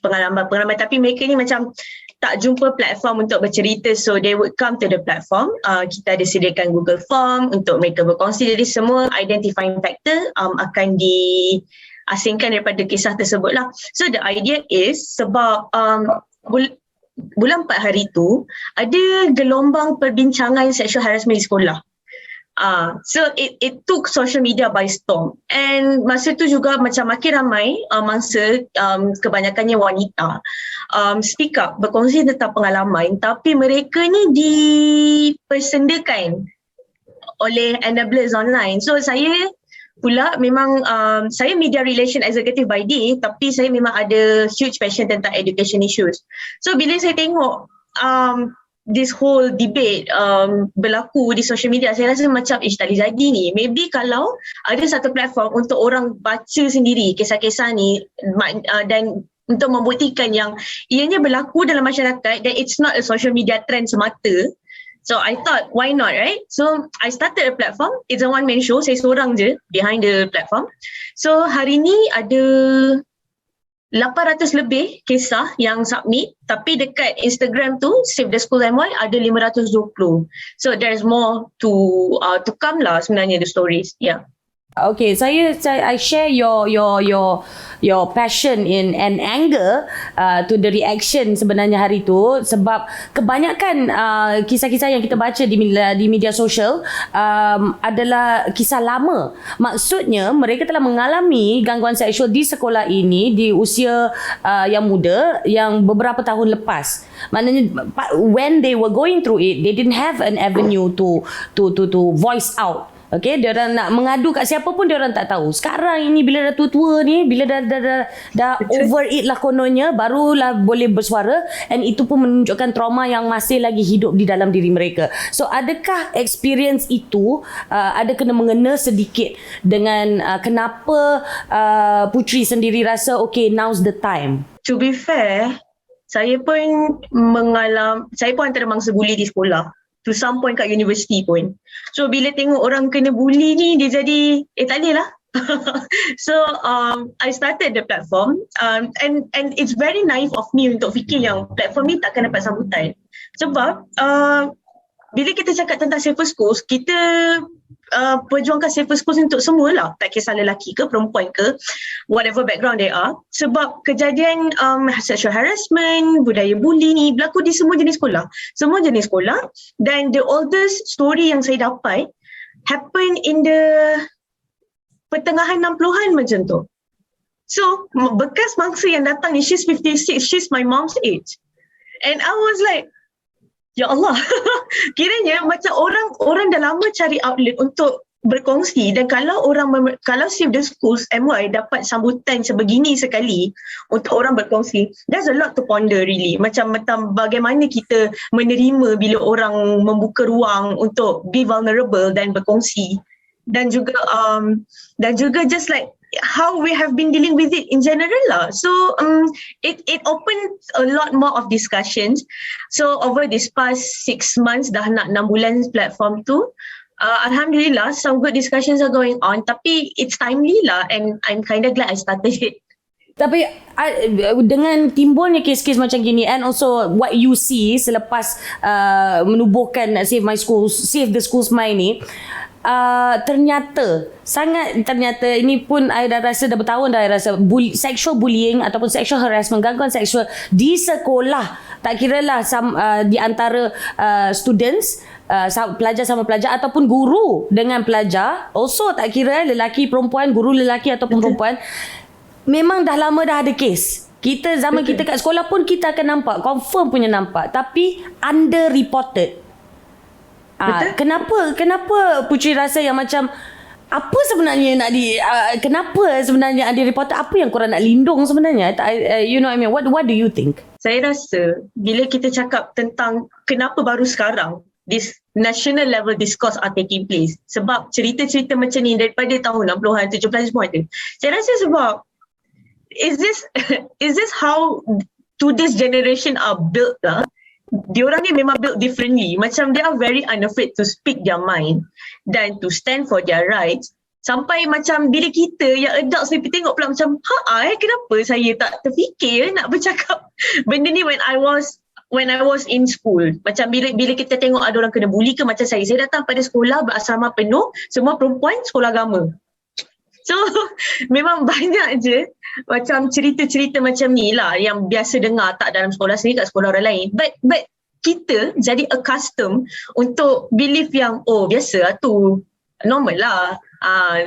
pengalaman tapi mereka ni macam tak jumpa platform untuk bercerita, so they would come to the platform. Kita ada sediakan Google Form untuk mereka berkongsi, jadi semua identifying factor akan diasingkan daripada kisah tersebut lah. So the idea is sebab bulan 4 hari tu ada gelombang perbincangan sexual harassment di sekolah. So it took social media by storm, and masa tu juga macam makin ramai mangsa, kebanyakannya wanita, speak up, berkongsi tentang pengalaman, tapi mereka ni dipersendakan oleh enablers online. So saya pula memang saya media relation executive by day, tapi saya memang ada huge passion tentang education issues. So bila saya tengok this whole debate berlaku di social media, saya rasa macam tak boleh jadi ni. Maybe kalau ada satu platform untuk orang baca sendiri kisah-kisah ni dan untuk membuktikan yang ianya berlaku dalam masyarakat, dan it's not a social media trend semata. So I thought, why not, right? So I started a platform. It's a one-man show. Saya seorang je behind the platform. So hari ni ada 800 lebih kisah yang submit, tapi dekat Instagram tu Save the School MY ada 520. So there's more to come lah sebenarnya, the stories. Yeah. Okay, I share your passion and anger to the reaction sebenarnya hari tu, sebab kebanyakan kisah-kisah yang kita baca di media sosial adalah kisah lama. Maksudnya mereka telah mengalami gangguan seksual di sekolah ini di usia yang muda, yang beberapa tahun lepas. Maknanya when they were going through it, they didn't have an avenue to voice out. Okay, diorang nak mengadu kat siapa pun diorang tak tahu. Sekarang ini bila dah tua-tua ni, bila dah over it lah kononnya, barulah boleh bersuara, and itu pun menunjukkan trauma yang masih lagi hidup di dalam diri mereka. So adakah experience itu ada kena mengena sedikit dengan kenapa Putri sendiri rasa okay, now's the time? To be fair, saya pun antara mangsa bully di sekolah. To some point kat universiti pun. So bila tengok orang kena bully ni, dia jadi tak boleh lah. So I started the platform, and it's very naive of me untuk fikir yang platform ni takkan dapat sambutan. Sebab bila kita cakap tentang safer schools, kita perjuangkan safer schools untuk semua lah, tak kisah lelaki ke perempuan ke, whatever background they are. Sebab kejadian sexual harassment, budaya bully ni berlaku di semua jenis sekolah. Semua jenis sekolah, dan the oldest story yang saya dapat happen in the pertengahan 60-an macam tu. So bekas mangsa yang datang ni, she's 56, she's my mom's age. And I was like, ya Allah, kiranya macam orang dah lama cari outlet untuk berkongsi, dan kalau Save the Schools MY dapat sambutan sebegini sekali untuk orang berkongsi, there's a lot to ponder really. Macam bagaimana kita menerima bila orang membuka ruang untuk be vulnerable dan berkongsi, dan juga just like how we have been dealing with it in general lah. So it opened a lot more of discussions. So over this past 6 months, dah nak 6 bulan platform tu, Alhamdulillah some good discussions are going on, tapi it's timely lah, and I'm kind of glad I started it. Tapi dengan timbulnya kes-kes macam gini, and also what you see selepas menubuhkan Save the Schools My ni, ternyata ini pun I dah rasa dah bertahun dah I rasa sexual bullying ataupun sexual harassment, gangguan seksual di sekolah, tak kiralah di antara students, pelajar sama pelajar ataupun guru dengan pelajar, also tak kira lelaki perempuan, guru lelaki ataupun perempuan, memang dah lama dah ada kes. Kita zaman kita kat sekolah pun kita akan nampak, confirm punya nampak, tapi underreported. Kenapa Puteri rasa yang macam apa sebenarnya nak kenapa sebenarnya ada reporter, apa yang korang nak lindung sebenarnya? You know what I mean? What do you think? Saya rasa bila kita cakap tentang kenapa baru sekarang this national level discourse are taking place, sebab cerita-cerita macam ni daripada tahun 60-an, 70-an semua ada. Saya rasa sebab is this how today's generation are built lah? Diorang ni memang built differently. Macam they are very unafraid to speak their mind dan to stand for their rights. Sampai macam bila kita yang adults ni tengok pula macam kenapa saya tak terfikir nak bercakap benda ni when I was in school. Macam bila kita tengok ada orang kena bully ke, macam saya datang pada sekolah berasrama penuh, semua perempuan sekolah agama. So memang banyak je macam cerita-cerita macam ni lah yang biasa dengar, tak dalam sekolah sendiri, kat sekolah orang lain. But kita jadi accustomed untuk believe yang biasa lah tu, normal lah.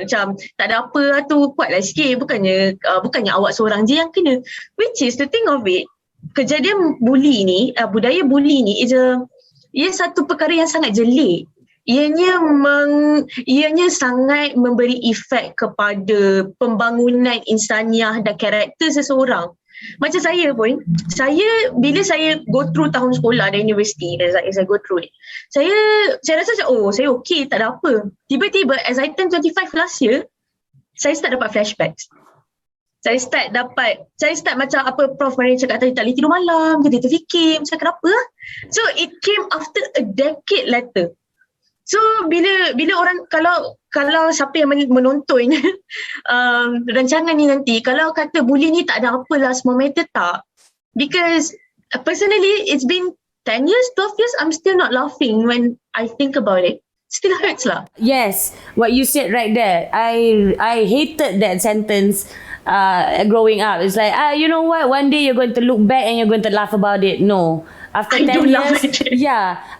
Macam tak ada apa lah tu, kuatlah sikit, bukannya awak seorang je yang kena. Which is, to think of it, kejadian bully ni, budaya bully ni ia satu perkara yang sangat jelek. Ianya sangat memberi efek kepada pembangunan insaniah dan karakter seseorang. Macam saya pun, bila saya go through tahun sekolah dan universiti, dan saya go through it, saya rasa saya okay, tak ada apa. Tiba-tiba as I turn 25 last year, saya start dapat flashbacks. Saya start macam apa Prof Marian cakap tadi, tak boleh tidur malam, dia terfikir macam kenapa. So it came after a decade later. So bila orang, kalau siapa yang menonton rancangan ni nanti, kalau kata bully ni tak ada apalah semua matter, tak. Because personally it's been 10 years, 12 years, I'm still not laughing when I think about it. Still hurts lah. Yes, what you said right there, I hated that sentence growing up. It's like, you know what, one day you're going to look back and you're going to laugh about it. No. After 10 years,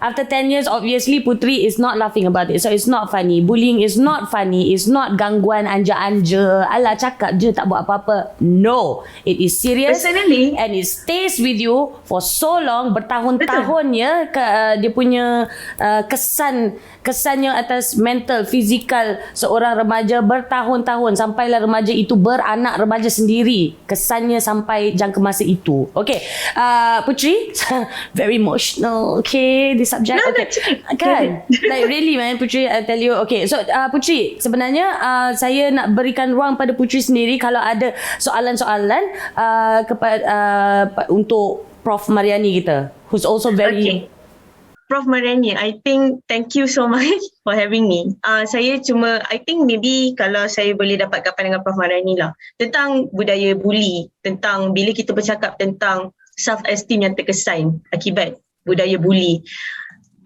after 10 years, obviously Puteri is not laughing about it. So it's not funny. Bullying is not funny. It's not gangguan anja-anja. Alah, cakap je tak buat apa-apa. No. It is serious. Personally, and it stays with you for so long, bertahun-tahun ya. Dia punya kesannya atas mental, fizikal seorang remaja bertahun-tahun, sampailah remaja itu beranak remaja sendiri. Kesannya sampai jangka masa itu. Okay. Puteri, very emotional. Okay, this subject. No, okay. Kan? Like really man, Puteri, I tell you. Okay, so Puteri, sebenarnya saya nak berikan ruang pada Puteri sendiri kalau ada soalan-soalan untuk Prof Mariani kita, who's also very... Okay. Prof Mariani, I think thank you so much for having me. I think maybe kalau saya boleh dapatkan pandangan Prof Mariani lah tentang budaya bully, tentang bila kita bercakap tentang self-esteem yang terkesan akibat budaya bully.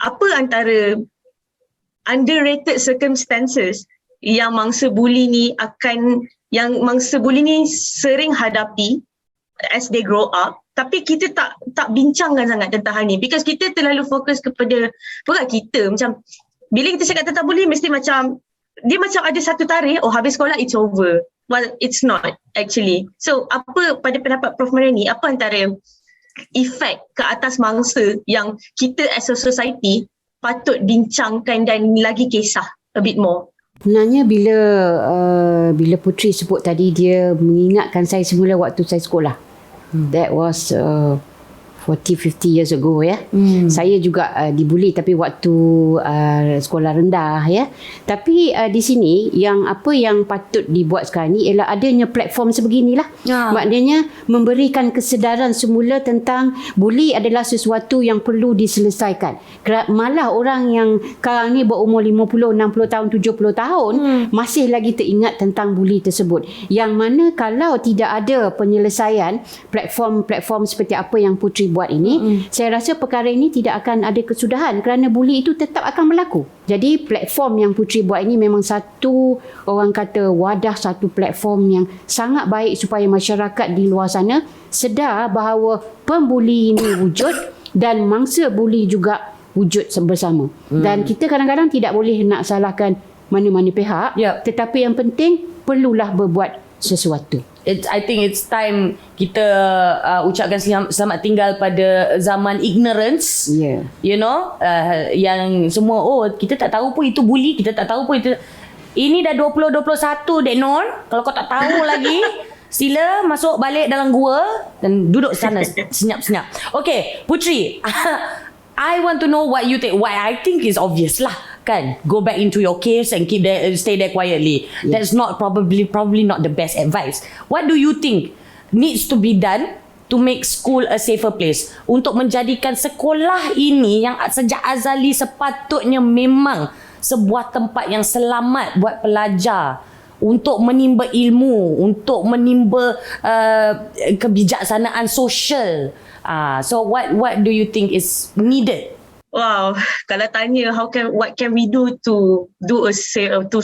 Apa antara underrated circumstances yang mangsa bully ni sering hadapi as they grow up, tapi kita tak bincangkan sangat tentang hal ni, because kita terlalu fokus kepada, bukan kita, macam bila kita cakap tentang bully mesti macam dia macam ada satu tarikh, habis sekolah it's over. Well, it's not actually. So apa pada pendapat Prof Mariani, apa antara efek ke atas mangsa yang kita as a society patut bincangkan dan lagi kisah a bit more? Sebenarnya bila Puteri sebut tadi, dia mengingatkan saya semula waktu saya sekolah. That was 40-50 years ago ya. Saya juga dibuli, tapi waktu sekolah rendah ya. Tapi di sini yang patut dibuat sekarang ni ialah adanya platform sebeginilah. Maknanya memberikan kesedaran semula tentang bully adalah sesuatu yang perlu diselesaikan. Malah orang yang sekarang ni berumur 50, 60 tahun, 70 tahun masih lagi teringat tentang bully tersebut. Yang mana kalau tidak ada penyelesaian, platform seperti apa yang Puteri buat ini, saya rasa perkara ini tidak akan ada kesudahan kerana buli itu tetap akan berlaku. Jadi platform yang Puteri buat ini memang satu, orang kata wadah, satu platform yang sangat baik supaya masyarakat di luar sana sedar bahawa pembuli ini wujud dan mangsa buli juga wujud bersama. Dan kita kadang-kadang tidak boleh nak salahkan mana-mana pihak, tetapi yang penting perlulah berbuat sesuatu. I think it's time kita ucapkan selamat tinggal pada zaman ignorance. You know, yang semua kita tak tahu pun itu bully, kita tak tahu pun itu. Ini dah 2021 Dek Nur. Kalau kau tak tahu lagi, sila masuk balik dalam gua dan duduk sana senyap-senyap. Okay, Puteri, I want to know what you think. Why I think is obvious lah. Kan, go back into your caves and stay there quietly. That's not probably not the best advice. What do you think needs to be done to make school a safer place, untuk menjadikan sekolah ini yang sejak azali sepatutnya memang sebuah tempat yang selamat buat pelajar untuk menimba ilmu, untuk menimba kebijaksanaan sosial. So what do you think is needed? Wow, kalau tanya what can we do to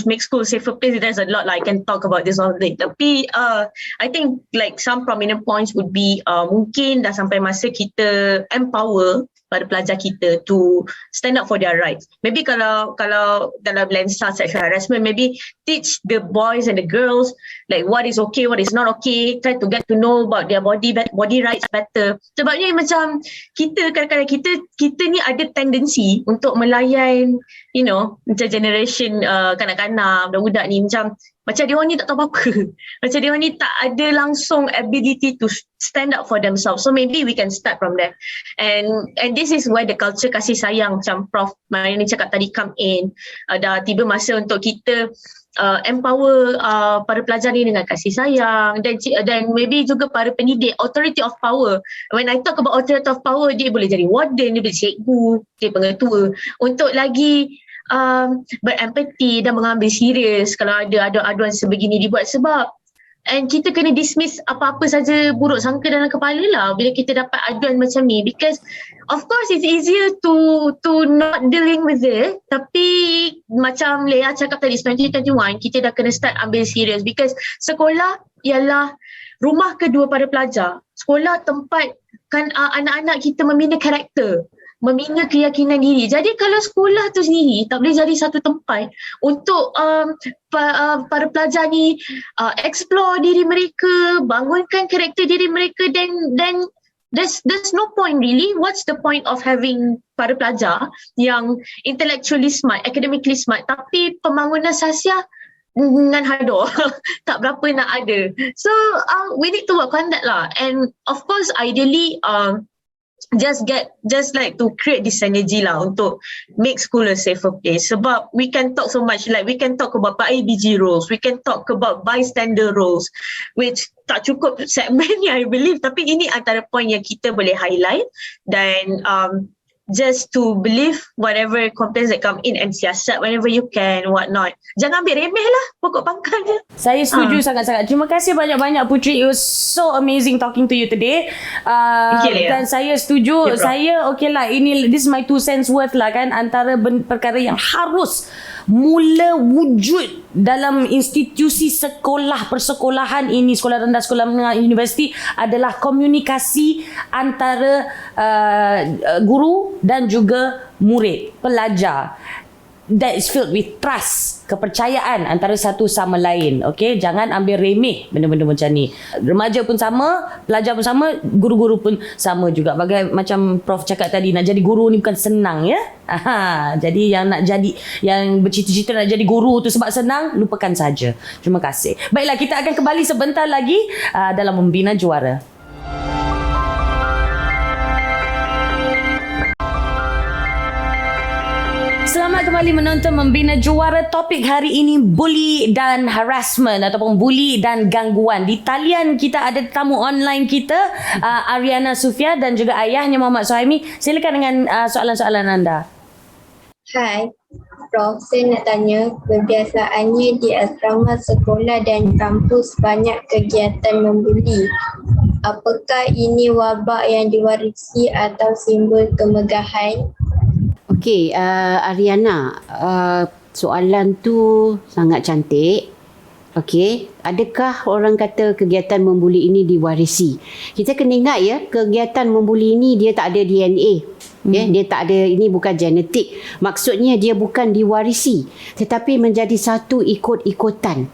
make school a safer place, there's a lot I can talk about this all day. Tapi I think like some prominent points would be mungkin dah sampai masa kita empower pada pelajar kita to stand up for their rights. Maybe kalau dalam lensa sexual harassment, maybe teach the boys and the girls like what is okay, what is not okay, try to get to know about their body rights better. Sebabnya macam kita kadang-kadang kita ni ada tendensi untuk melayan, you know, macam generation kanak-kanak, budak-budak ni macam dia orang ni tak tahu apa-apa. Macam dia orang ni tak ada langsung ability to stand up for themselves. So maybe we can start from there. And this is where the culture kasih sayang macam Prof Mariani cakap tadi come in. Dah tiba masa untuk kita empower para pelajar ni dengan kasih sayang, dan maybe juga para pendidik, authority of power. When I talk about authority of power, dia boleh jadi warden, dia boleh cikgu, dia pengetua, untuk lagi berempati dan mengambil serius kalau ada aduan sebegini dibuat. Sebab kita kena dismiss apa-apa saja buruk sangka dalam kepala lah bila kita dapat aduan macam ni, because of course it's easier to not dealing with it, tapi macam Lea cakap tadi 2021 kita dah kena start ambil serius, because sekolah ialah rumah kedua pada pelajar. Sekolah tempat kan anak-anak kita membina karakter, membina keyakinan diri. Jadi kalau sekolah tu sendiri tak boleh jadi satu tempat untuk para pelajar ni explore diri mereka, bangunkan karakter diri mereka, then there's no point really. What's the point of having para pelajar yang intellectually smart, academically smart, tapi pembangunan sosial dengan hado tak berapa nak ada. So we need to work on that lah. And of course ideally just like to create this synergy lah untuk make school a safer place. Sebab we can talk so much, like we can talk about IBG roles, we can talk about bystander roles, which tak cukup segmen ni I believe, tapi ini antara point yang kita boleh highlight. Dan just to believe whatever complaints that come in and siasat whenever you can, whatnot. Jangan ambil remeh lah pokok pangkalnya. Saya setuju sangat-sangat. Terima kasih banyak-banyak Puteri. It was so amazing talking to you today. Dan saya setuju. Saya lah, this is my 2 cents worth lah kan, antara perkara yang harus mula wujud dalam institusi sekolah persekolahan ini, sekolah rendah, sekolah menengah, universiti, adalah komunikasi antara guru dan juga murid, pelajar. That is filled with trust, kepercayaan antara satu sama lain. Okay, jangan ambil remeh benda-benda macam ni. Remaja pun sama, pelajar pun sama, guru-guru pun sama juga. Macam Prof cakap tadi, nak jadi guru ni bukan senang ya. Jadi yang bercita-cita nak jadi guru tu sebab senang, lupakan saja. Terima kasih. Baiklah, kita akan kembali sebentar lagi dalam Membina Juara. Selamat kembali menonton Membina Juara. Topik hari ini bully dan harassment ataupun bully dan gangguan. Di talian kita ada tamu online kita, Ariana Sufia, dan juga ayahnya Muhammad Suhaimi. Silakan dengan soalan-soalan anda. Hai, Prof, saya nak tanya, kebiasaannya di asrama sekolah dan kampus banyak kegiatan membuli. apakah ini wabak yang diwarisi atau simbol kemegahan? Okey, Ariana, soalan tu sangat cantik. Okey, adakah orang kata kegiatan membuli ini diwarisi? Kita kena ingat ya, kegiatan membuli ini dia tak ada DNA. Ya, dia tak ada, ini bukan genetik. Maksudnya dia bukan diwarisi, tetapi menjadi satu ikut-ikutan.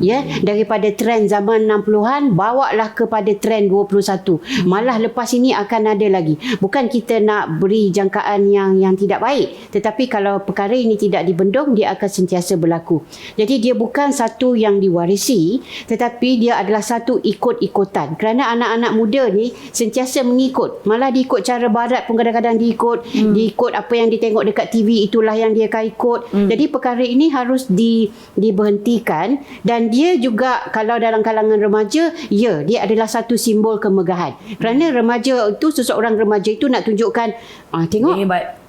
Ya, daripada trend zaman 60-an bawalah kepada trend 21. Malah lepas ini akan ada lagi. Bukan kita nak beri jangkaan yang tidak baik, tetapi kalau perkara ini tidak dibendung, dia akan sentiasa berlaku. Jadi dia bukan satu yang diwarisi, tetapi dia adalah satu ikut-ikutan. Kerana anak-anak muda ni sentiasa mengikut. Malah diikut cara barat pun kadang-kadang diikut apa yang dia tengok dekat TV, itulah yang dia akan ikut. Jadi perkara ini harus diberhentikan. Dan dia juga kalau dalam kalangan remaja, ya, dia adalah satu simbol kemegahan. Kerana remaja itu, seseorang remaja itu nak tunjukkan, tengok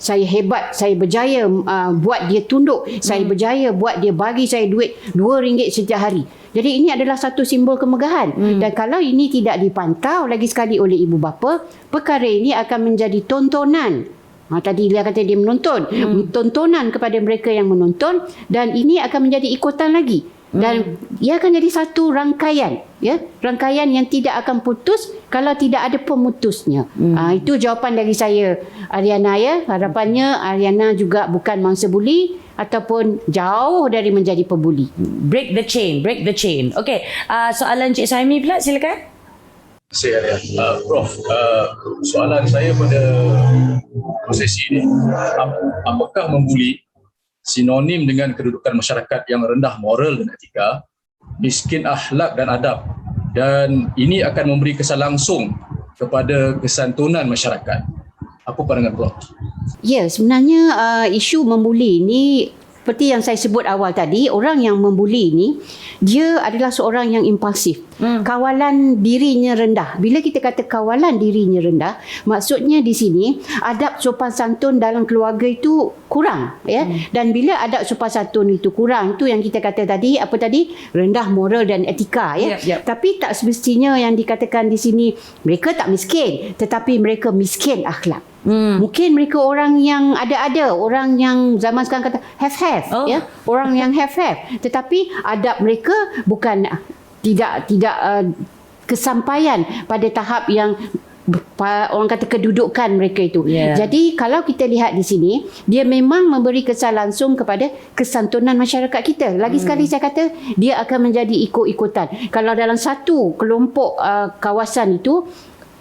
saya hebat, saya berjaya buat dia tunduk, saya berjaya buat dia bagi saya duit RM2 setiap hari. Jadi ini adalah satu simbol kemegahan. Dan kalau ini tidak dipantau lagi sekali oleh ibu bapa, perkara ini akan menjadi tontonan. Tadi dia kata dia menonton. Tontonan kepada mereka yang menonton, dan ini akan menjadi ikutan lagi. Dan ia akan jadi satu rangkaian, ya, rangkaian yang tidak akan putus kalau tidak ada pemutusnya. Itu jawapan dari saya, Ariana, ya. Harapannya Ariana juga bukan mangsa buli ataupun jauh dari menjadi pembuli. Break the chain. Okey, soalan Cik Suhaimi pula, silakan. Terima kasih, Prof. Soalan saya pada prosesi ini, apakah membuli sinonim dengan kedudukan masyarakat yang rendah moral dan etika, miskin akhlak dan adab, dan ini akan memberi kesan langsung kepada kesantunan masyarakat? Apa pandangan Prof? Ya, sebenarnya isu membuli ini seperti yang saya sebut awal tadi, orang yang membuli ini dia adalah seorang yang impulsif. Kawalan dirinya rendah. Bila kita kata kawalan dirinya rendah, maksudnya di sini adab sopan santun dalam keluarga itu kurang, ya. Dan bila adab sopan santun itu kurang, itu yang kita kata tadi, apa tadi? Rendah moral dan etika, ya. Tapi tak semestinya yang dikatakan di sini mereka tak miskin, tetapi mereka miskin akhlak. Mungkin mereka orang yang ada-ada, orang yang zaman sekarang kata have-have, ya, orang yang have-have, tetapi adab mereka bukan tidak kesampaian pada tahap yang orang kata kedudukan mereka itu. Jadi kalau kita lihat di sini, dia memang memberi kesan langsung kepada kesantunan masyarakat kita. Lagi sekali saya kata, dia akan menjadi ikut-ikutan. Kalau dalam satu kelompok kawasan itu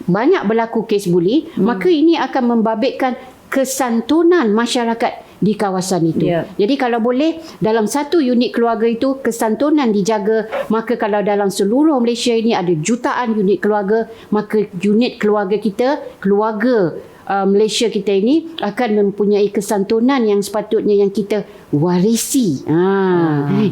banyak berlaku kes buli, maka ini akan membabitkan kesantunan masyarakat di kawasan itu. Jadi kalau boleh dalam satu unit keluarga itu kesantunan dijaga, maka kalau dalam seluruh Malaysia ini ada jutaan unit keluarga, maka unit keluarga kita, keluarga Malaysia kita ini akan mempunyai kesantunan yang sepatutnya yang kita warisi.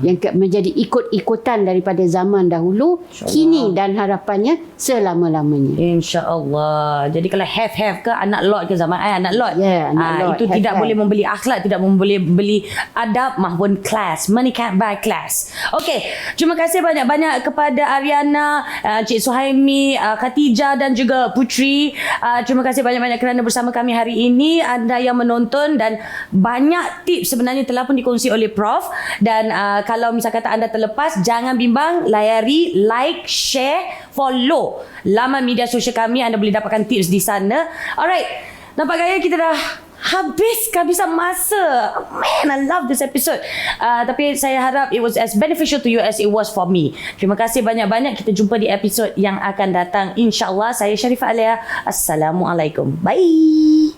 Yang menjadi ikut-ikutan daripada zaman dahulu, kini dan harapannya selama-lamanya. InsyaAllah. Jadi kalau have ke anak lot ke zaman anak lot. Anak lot. Itu tidak boleh membeli akhlak, tidak boleh beli adab maupun kelas. Money can't buy class. Okey, terima kasih banyak-banyak kepada Ariana, Cik Suhaimi, Khatijah dan juga Putri. Terima kasih banyak-banyak kerana bersama kami hari ini. Anda yang menonton, dan banyak tips sebenarnya telah pun dikongsi oleh Prof. Dan kalau misal kata anda terlepas, jangan bimbang, layari, like, share, follow laman media sosial kami. Anda boleh dapatkan tips di sana. Alright, nampak gaya kita dah kehabisan masa. Man, I love this episode. Tapi saya harap it was as beneficial to you as it was for me. Terima kasih banyak-banyak. Kita jumpa di episod yang akan datang, InsyaAllah. Saya Sharifah Alia. Assalamualaikum. Bye.